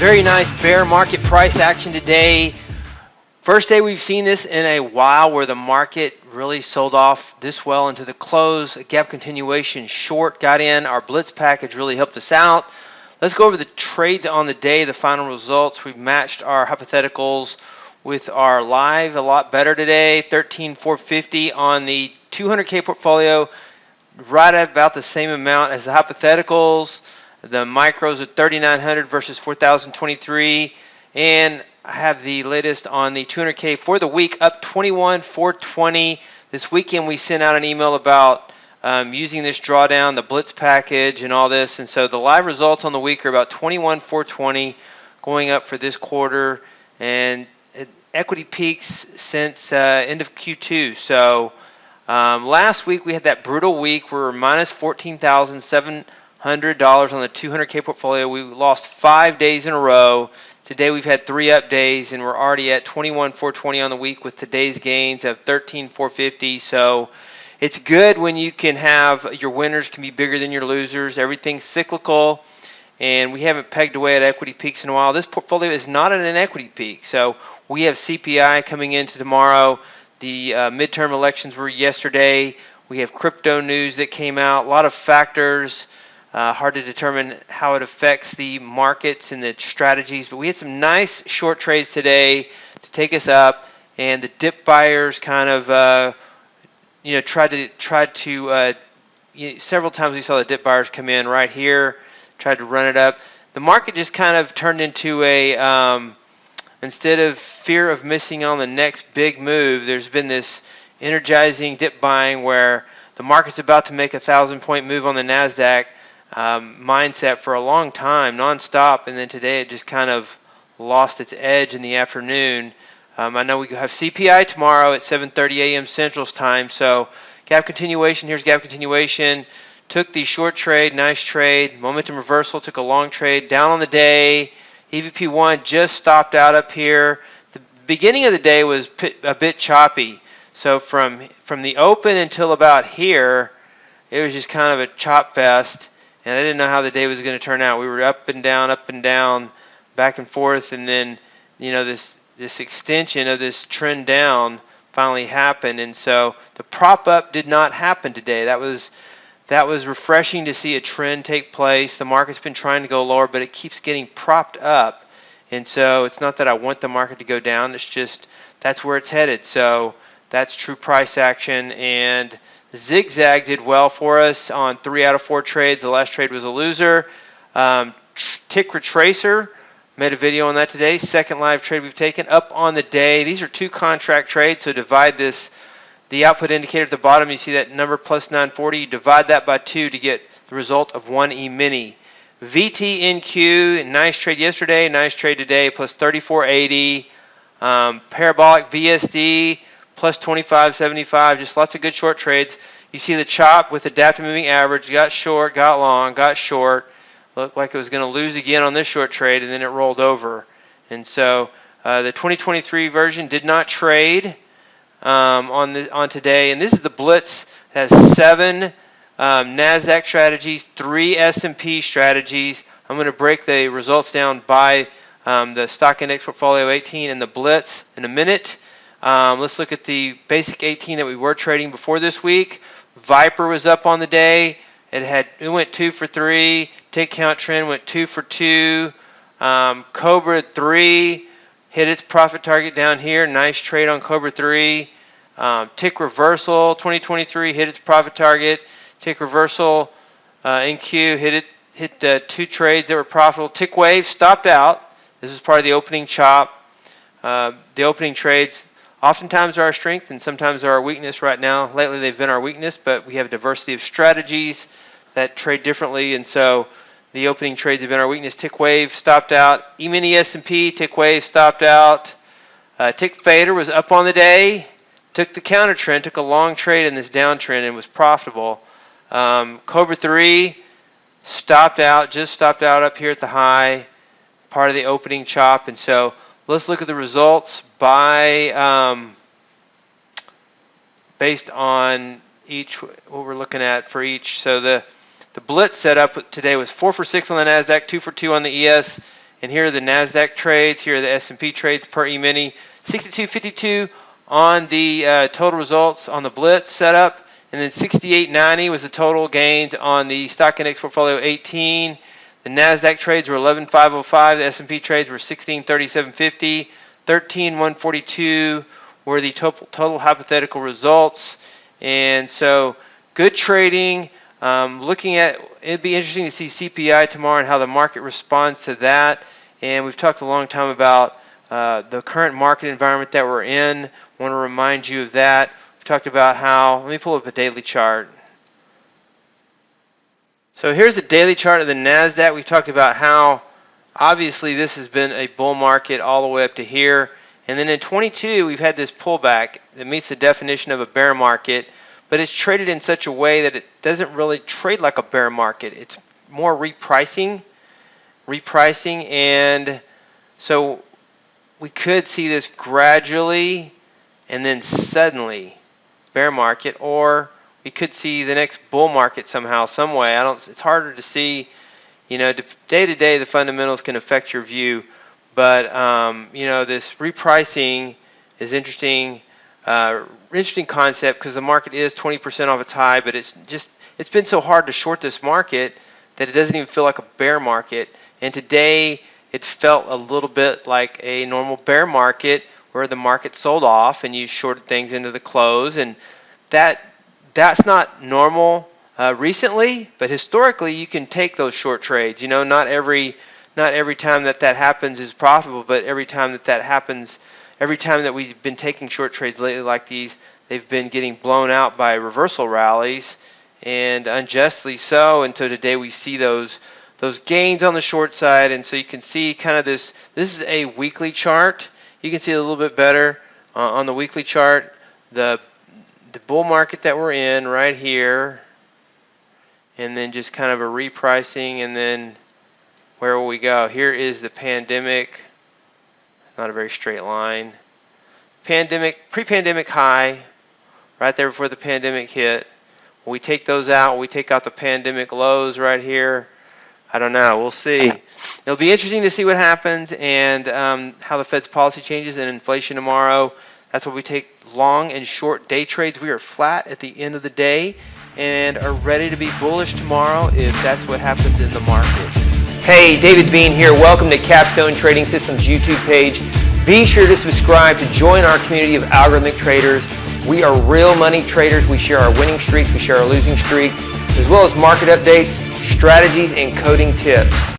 Very nice bear market price action today. First day we've seen this in a while where the market really sold off this well into the close. A gap continuation short got in. Our blitz package really helped us out. Let's go over the trades on the day, the final results. We've matched our hypotheticals with our live a lot better today. 13,450 on the 200K portfolio, right at about the same amount as the hypotheticals. The micros are 3,900 versus 4,023, and I have the latest on the 200K for the week, up 21,420. This weekend we sent out an email about using this drawdown, the blitz package, and all this, and so the live results on the week are about 21,420, going up for this quarter, and equity peaks since end of Q2. So last week we had that brutal week. We were minus $14,700 on the 200K portfolio. We lost 5 days in a row. Today we've had 3 up days, and we're already at 21,420 on the week with today's gains of 13,450. So it's good when you can have your winners can be bigger than your losers. Everything's cyclical, and we haven't pegged away at equity peaks in a while. This portfolio is not at an equity peak. So we have CPI coming into tomorrow. The midterm elections were yesterday. We have crypto news that came out. A lot of factors. Hard to determine how it affects the markets and the strategies, but we had some nice short trades today to take us up, and the dip buyers kind of, tried to several times we saw the dip buyers come in right here, tried to run it up. The market just kind of turned into a, instead of fear of missing on the next big move, there's been this energizing dip buying where the market's about to make a 1,000-point move on the NASDAQ. Mindset for a long time, nonstop, and then today it just kind of lost its edge in the afternoon. I know we have CPI tomorrow at 7:30 a.m. Central Time, so gap continuation. Here's gap continuation. Took the short trade, nice trade. Momentum reversal, took a long trade. Down on the day, EVP1 just stopped out up here. The beginning of the day was a bit choppy, so from the open until about here, it was just kind of a chop fest. And I didn't know how the day was going to turn out. We were up and down, back and forth, and then this extension of this trend down finally happened. And so the prop up did not happen today. That was refreshing to see a trend take place. The market's been trying to go lower, but it keeps getting propped up. And so it's not that I want the market to go down. It's just that's where it's headed. So that's true price action. And Zigzag did well for us on 3 out of 4 trades. The last trade was a loser. Tick Retracer, made a video on that today. Second live trade we've taken up on the day. These are 2 contract trades, so divide this. The output indicator at the bottom, you see that number plus 940. You divide that by 2 to get the result of 1 E-mini. VTNQ, nice trade yesterday, nice trade today, plus 3480. Parabolic VSD, plus 2575, just lots of good short trades. You see the chop with adaptive moving average, got short, got long, got short. Looked like it was going to lose again on this short trade, and then it rolled over. And so the 2023 version did not trade on today. And this is the Blitz. It has 7 NASDAQ strategies, 3 S&P strategies. I'm going to break the results down by the stock index portfolio 18 and the Blitz in a minute. Let's look at the basic 18 that we were trading before this week. Viper was up on the day. It went 2 for 3. Take count trend went 2 for 2. Cobra 3 hit its profit target down here. Nice trade on Cobra 3. Tick reversal 2023 hit its profit target. Tick reversal NQ hit 2 trades that were profitable. Tick wave stopped out. This is part of the opening chop. The opening trades oftentimes are our strength and sometimes are our weakness. Right now, lately they've been our weakness, but we have a diversity of strategies that trade differently, and so the opening trades have been our weakness. Tick wave stopped out. E-mini S&P, tick wave stopped out. Tick fader was up on the day, took the counter trend, took a long trade in this downtrend and was profitable. Cobra 3 stopped out, just stopped out up here at the high, part of the opening chop, and so let's look at the results by based on each, what we're looking at for each. So the Blitz setup today was 4 for 6 on the NASDAQ, 2 for 2 on the ES, And here are the NASDAQ trades. Here are the S&P trades per E-mini. 62.52 on the total results on the Blitz setup. And then 68.90 was the total gains on the stock index portfolio 18. The NASDAQ trades were 11.505. The S&P trades were 16.3750. 13.142 were the total hypothetical results. And so good trading. Looking at, it'd be interesting to see CPI tomorrow and how the market responds to that. And we've talked a long time about the current market environment that we're in. I want to remind you of that. We've talked about how, let me pull up a daily chart. So here's the daily chart of the NASDAQ. We've talked about how obviously this has been a bull market all the way up to here. And then in 22, we've had this pullback that meets the definition of a bear market, but it's traded in such a way that it doesn't really trade like a bear market. It's more repricing, and so we could see this gradually and then suddenly bear market, or we could see the next bull market somehow, some way. It's harder to see, day to day the fundamentals can affect your view, but this repricing is interesting. Interesting concept, because the market is 20% off its high, but it's been so hard to short this market that it doesn't even feel like a bear market. And today it felt a little bit like a normal bear market where the market sold off and you shorted things into the close, and that's not normal recently, but historically you can take those short trades. Not every time that happens is profitable, but every time that happens, every time that we've been taking short trades lately like these, they've been getting blown out by reversal rallies, and unjustly so. And so today we see those gains on the short side, and so you can see kind of this is a weekly chart. You can see a little bit better on the weekly chart the bull market that we're in right here, and then just kind of a repricing, and then where will we go? Here is the pandemic. Not a very straight line. Pre-pandemic high, right there before the pandemic hit. Will we take those out? Will we take out the pandemic lows right here? I don't know. We'll see. It'll be interesting to see what happens, and how the Fed's policy changes, and inflation tomorrow. That's why we take long and short day trades. We are flat at the end of the day and are ready to be bullish tomorrow if that's what happens in the market. Hey, David Bean here. Welcome to Capstone Trading Systems YouTube page. Be sure to subscribe to join our community of algorithmic traders. We are real money traders. We share our winning streaks, we share our losing streaks, as well as market updates, strategies, and coding tips.